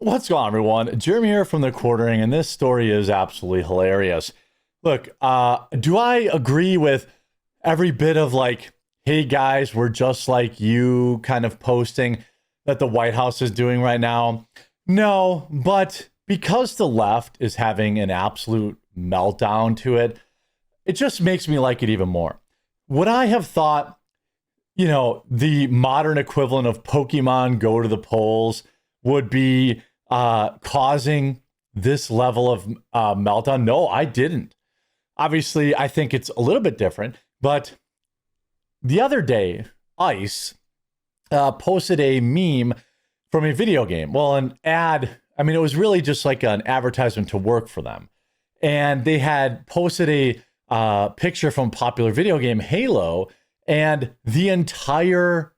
What's going on, everyone? Jeremy here from the Quartering, and this story is absolutely hilarious. Look, do I agree with every bit of like, hey guys, we're just like you kind of posting that the White House is doing right now? No, but because the left is having an absolute meltdown to it, it just makes me like it even more. Would I have thought, the modern equivalent of Pokemon Go to the polls would be causing this level of meltdown? No, I didn't. Obviously, I think it's a little bit different, but the other day, ICE posted a meme from a video game. Well, an ad, it was really just like an advertisement to work for them. And they had posted a picture from a popular video game, Halo, and the entire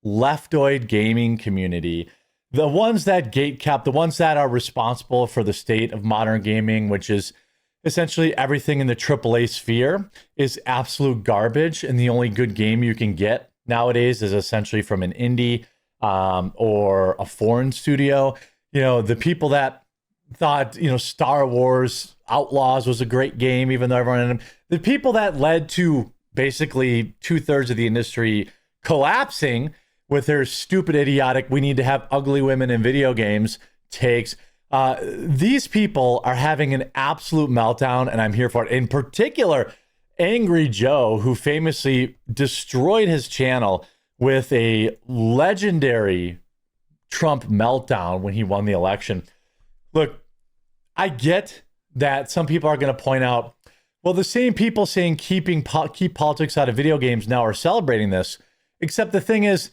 leftoid gaming community, the ones that gatekeep, the ones that are responsible for the state of modern gaming, which is essentially everything in the AAA sphere, is absolute garbage. And the only good game you can get nowadays is essentially from an indie or a foreign studio. The people that thought, Star Wars Outlaws was a great game, even though everyone, the people that led to basically 2/3 of the industry collapsing with their stupid, idiotic, we need to have ugly women in video games takes. These people are having an absolute meltdown, and I'm here for it. In particular, Angry Joe, who famously destroyed his channel with a legendary Trump meltdown when he won the election. Look, I get that some people are going to point out, well, the same people saying keep politics out of video games now are celebrating this, except the thing is,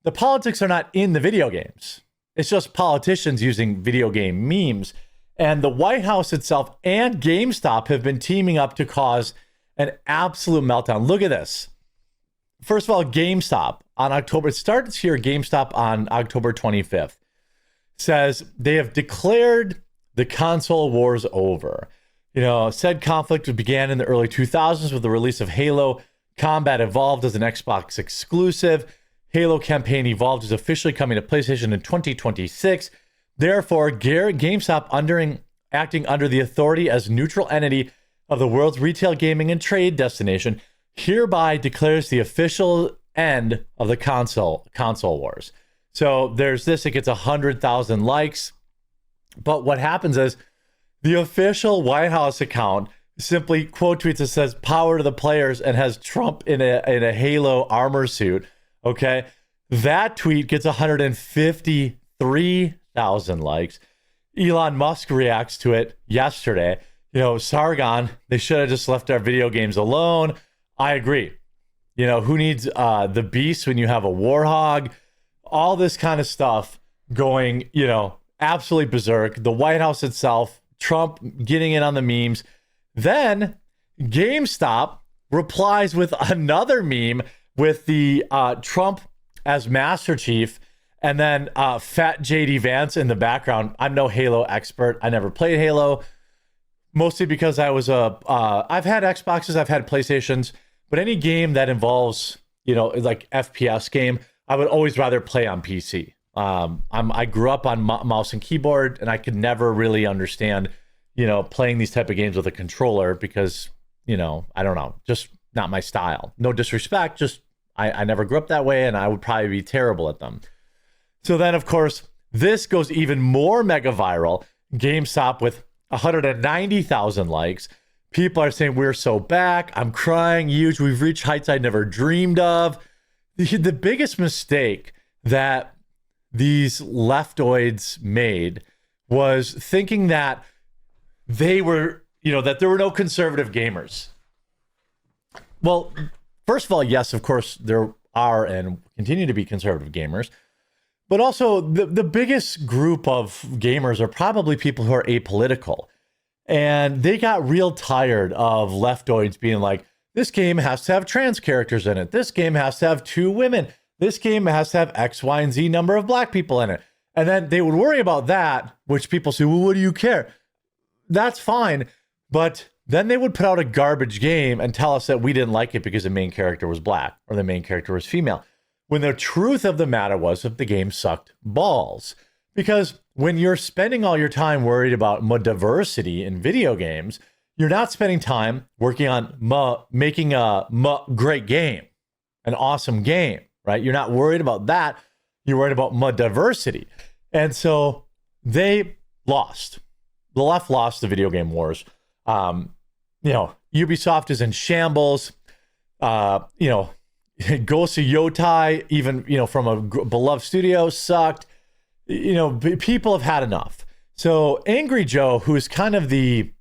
the politics are not in the video games. It's just politicians using video game memes. And the White House itself and GameStop have been teaming up to cause an absolute meltdown. Look at this. First of all, GameStop on October, it starts here, GameStop on October 25th, says they have declared the console wars over. Said conflict began in the early 2000s with the release of Halo. Combat evolved as an Xbox exclusive. Halo campaign evolved is officially coming to PlayStation in 2026. Therefore, GameStop acting under the authority as neutral entity of the world's retail gaming and trade destination hereby declares the official end of the console wars. So there's this, it gets 100,000 likes. But what happens is the official White House account simply quote tweets that says power to the players and has Trump in a Halo armor suit. Okay, that tweet gets 153,000 likes. Elon Musk reacts to it yesterday. Sargon, they should have just left our video games alone. I agree. Who needs the beast when you have a warhog? All this kind of stuff going, absolutely berserk. The White House itself, Trump getting in on the memes. Then GameStop replies with another meme with the Trump as Master Chief, and then fat JD Vance in the background. I'm no Halo expert. I never played Halo, mostly because I've had Xboxes, I've had PlayStations, but any game that involves, like FPS game, I would always rather play on PC. I grew up on mouse and keyboard, and I could never really understand, playing these type of games with a controller because, I don't know, just not my style. No disrespect, just I never grew up that way, and I would probably be terrible at them. So then, of course, this goes even more mega viral. GameStop with 190,000 likes. People are saying, we're so back. I'm crying. Huge. We've reached heights I never dreamed of. The biggest mistake that these leftoids made was thinking that they were, that there were no conservative gamers. Well, first of all, yes, of course, there are and continue to be conservative gamers. But also, the biggest group of gamers are probably people who are apolitical. And they got real tired of leftoids being like, this game has to have trans characters in it. This game has to have 2 women. This game has to have X, Y, and Z number of black people in it. And then they would worry about that, which people say, well, what do you care? That's fine. But then they would put out a garbage game and tell us that we didn't like it because the main character was black or the main character was female. When the truth of the matter was that the game sucked balls. Because when you're spending all your time worried about diversity in video games, you're not spending time working on making a great game, an awesome game, right? You're not worried about that. You're worried about diversity. And so they lost. The left lost the video game wars. Ubisoft is in shambles. Ghost of Yotai, even, from a beloved studio, sucked. People have had enough. So Angry Joe, who's kind of the,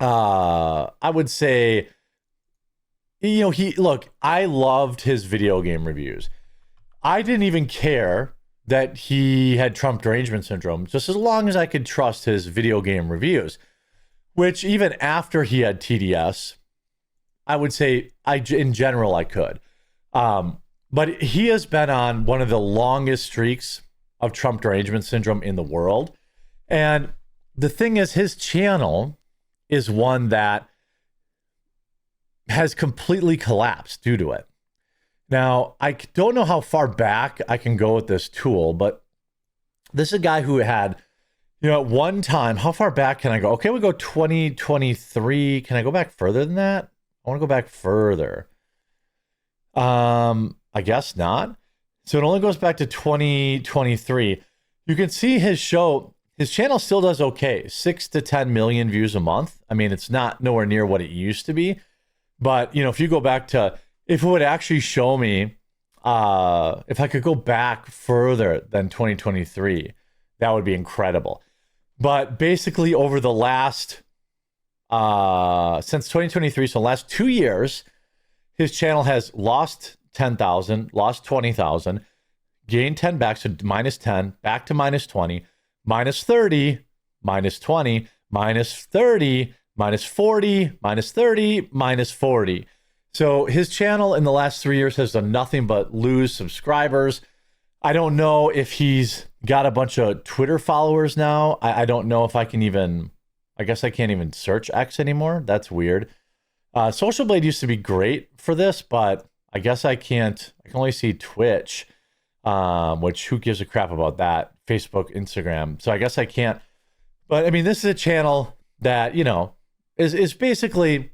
I would say, I loved his video game reviews. I didn't even care that he had Trump derangement syndrome, just as long as I could trust his video game reviews, which even after he had TDS, I would say in general I could. But he has been on one of the longest streaks of Trump derangement syndrome in the world. And the thing is, his channel is one that has completely collapsed due to it. Now, I don't know how far back I can go with this tool, but this is a guy who had, at one time, how far back can I go? Okay, we'll go 2023. Can I go back further than that? I want to go back further. I guess not. So it only goes back to 2023. You can see his channel still does okay. 6 to 10 million views a month. I mean, it's not nowhere near what it used to be. But, if you go back to, if it would actually show me, if I could go back further than 2023, that would be incredible. But basically over the last, since 2023, so the last 2 years, his channel has lost 10,000, lost 20,000, gained 10 back, so minus 10, back to minus 20, minus 30, minus 20, minus 30, minus 40, minus 30, minus 40. So his channel in the last 3 years has done nothing but lose subscribers. I don't know if he's got a bunch of Twitter followers now. I don't know if I can even, I guess I can't even search X anymore. That's weird. Social Blade used to be great for this, but I guess I can't. I can only see Twitch, which who gives a crap about that? Facebook, Instagram. So I guess I can't. But I mean, this is a channel that, is basically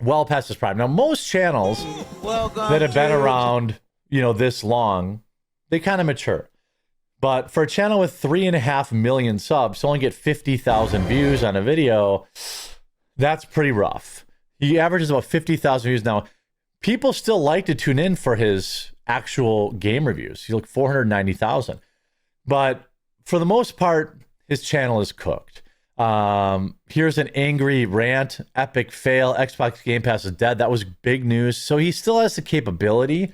well past its prime. Now, most channels that have been around, this long, they kind of mature. But for a channel with 3.5 million subs to only get 50,000 views on a video, that's pretty rough. He averages about 50,000 views now. People still like to tune in for his actual game reviews. He's like 490,000. But for the most part, his channel is cooked. Here's an angry rant, epic fail, Xbox Game Pass is dead. That was big news. So he still has the capability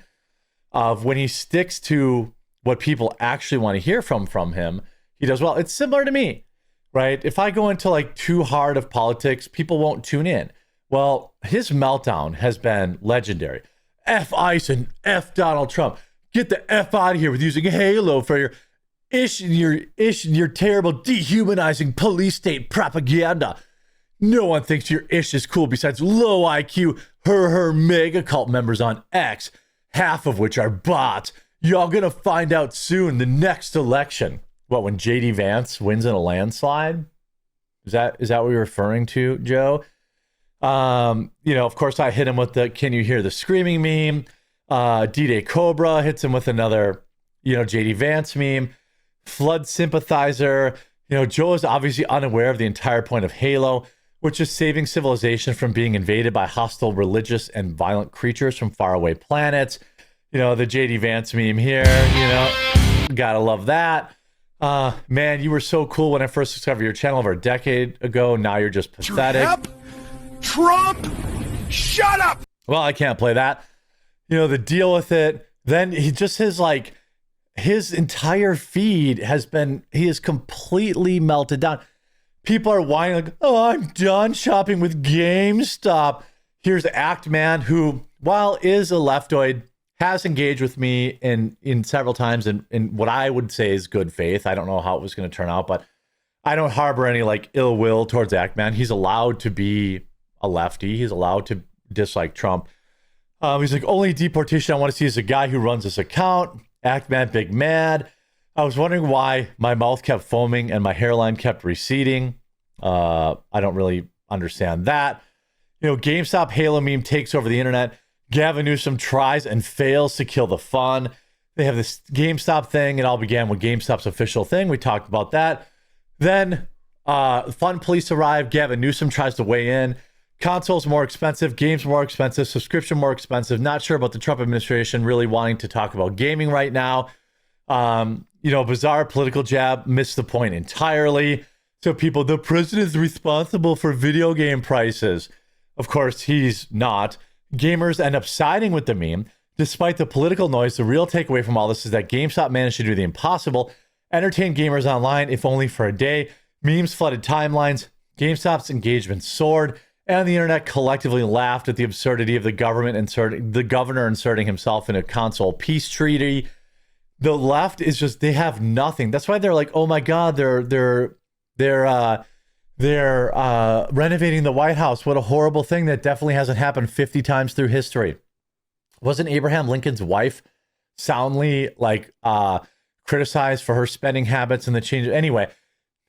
of, when he sticks to what people actually want to hear from him, he does well. It's similar to me, right? If I go into like too hard of politics, people won't tune in. Well, his meltdown has been legendary. F ICE and F Donald Trump. Get the F out of here with using Halo for your your terrible dehumanizing police state propaganda. No one thinks your ish is cool besides low IQ her mega cult members on X, half of which are bots. Y'all gonna find out soon, the next election. What, when JD Vance wins in a landslide? Is that what you're referring to, Joe? Of course I hit him with the "Can you hear the screaming" meme. D-Day Cobra hits him with another, JD Vance meme. Flood sympathizer. Joe is obviously unaware of the entire point of Halo, which is saving civilization from being invaded by hostile religious and violent creatures from faraway planets. The JD Vance meme here, gotta love that. Man, you were so cool when I first discovered your channel over a decade ago. Now you're just pathetic. Trump, shut up. Well, I can't play that. The deal with it. Then his entire feed he is completely melted down. People are whining like, "Oh, I'm done shopping with GameStop." Here's Act Man, who, while is a leftoid, has engaged with me in several times in what I would say is good faith. I don't know how it was going to turn out, but I don't harbor any ill will towards Act Man. He's allowed to be a lefty. He's allowed to dislike Trump. He's like, "Only deportation I want to see is a guy who runs this account." Act Man, big mad. I was wondering why my mouth kept foaming and my hairline kept receding. I don't really understand that. You know, GameStop Halo meme takes over the internet. Gavin Newsom tries and fails to kill the fun. They have this GameStop thing. It all began with GameStop's official thing. We talked about that. Then fun police arrive. Gavin Newsom tries to weigh in. Consoles more expensive, games more expensive, subscription more expensive. Not sure about the Trump administration really wanting to talk about gaming right now. You know, bizarre political jab, missed the point entirely. So people, the president is responsible for video game prices. Of course, he's not. Gamers end up siding with the meme. Despite the political noise, the real takeaway from all this is that GameStop managed to do the impossible, entertain gamers online, if only for a day. Memes flooded timelines, GameStop's engagement soared, and the internet collectively laughed at the absurdity of the governor inserting himself in a console peace treaty. The left is just, they have nothing. That's why they're like, oh my God, they're renovating the White House. What a horrible thing that definitely hasn't happened 50 times through history. Wasn't Abraham Lincoln's wife soundly criticized for her spending habits and the change? Anyway,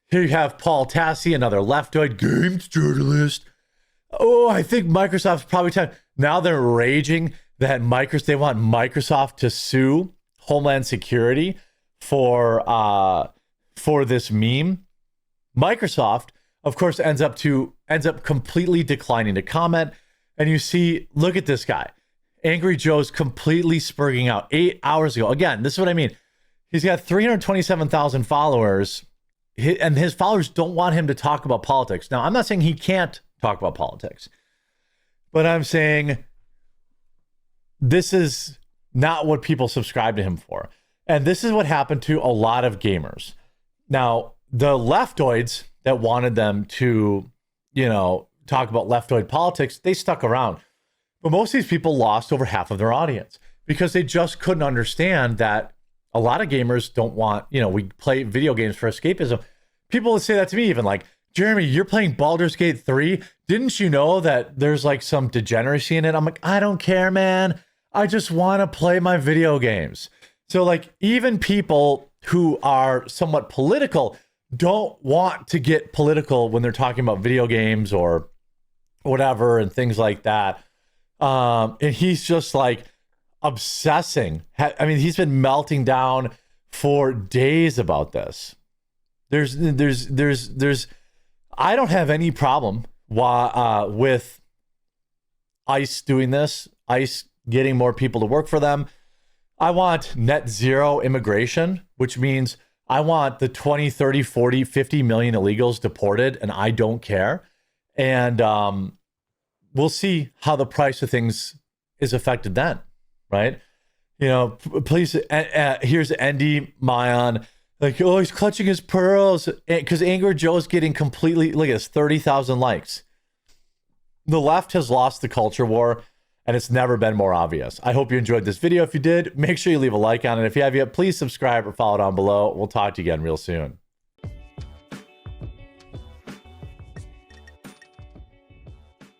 here you have Paul Tassi, another leftoid games journalist. Oh, I think Microsoft's probably time. Now they're raging that they want Microsoft to sue Homeland Security for this meme. Microsoft, of course, ends up completely declining to comment. And you see, look at this guy. Angry Joe's completely spurging out 8 hours ago. Again, this is what I mean. He's got 327,000 followers, and his followers don't want him to talk about politics. Now, I'm not saying he can't talk about politics, but I'm saying this is not what people subscribe to him for. And this is what happened to a lot of gamers. Now, the leftoids that wanted them to, talk about leftoid politics, they stuck around. But most of these people lost over half of their audience because they just couldn't understand that a lot of gamers don't want, we play video games for escapism. People would say that to me even like, Jeremy, you're playing Baldur's Gate 3. Didn't you know that there's like some degeneracy in it? I'm like, I don't care, man. I just want to play my video games. So like even people who are somewhat political don't want to get political when they're talking about video games or whatever and things like that. And he's just like obsessing. I mean, he's been melting down for days about this. There's I don't have any problem with ICE doing this, ICE getting more people to work for them. I want net zero immigration, which means I want the 20, 30, 40, 50 million illegals deported, and I don't care. And we'll see how the price of things is affected then, right? Please, here's Andy Mayan, like, oh, he's clutching his pearls because Angry Joe's getting completely, look at this, 30,000 likes. The left has lost the culture war, and it's never been more obvious. I hope you enjoyed this video. If you did, make sure you leave a like on it. If you have yet, please subscribe or follow down below. We'll talk to you again real soon.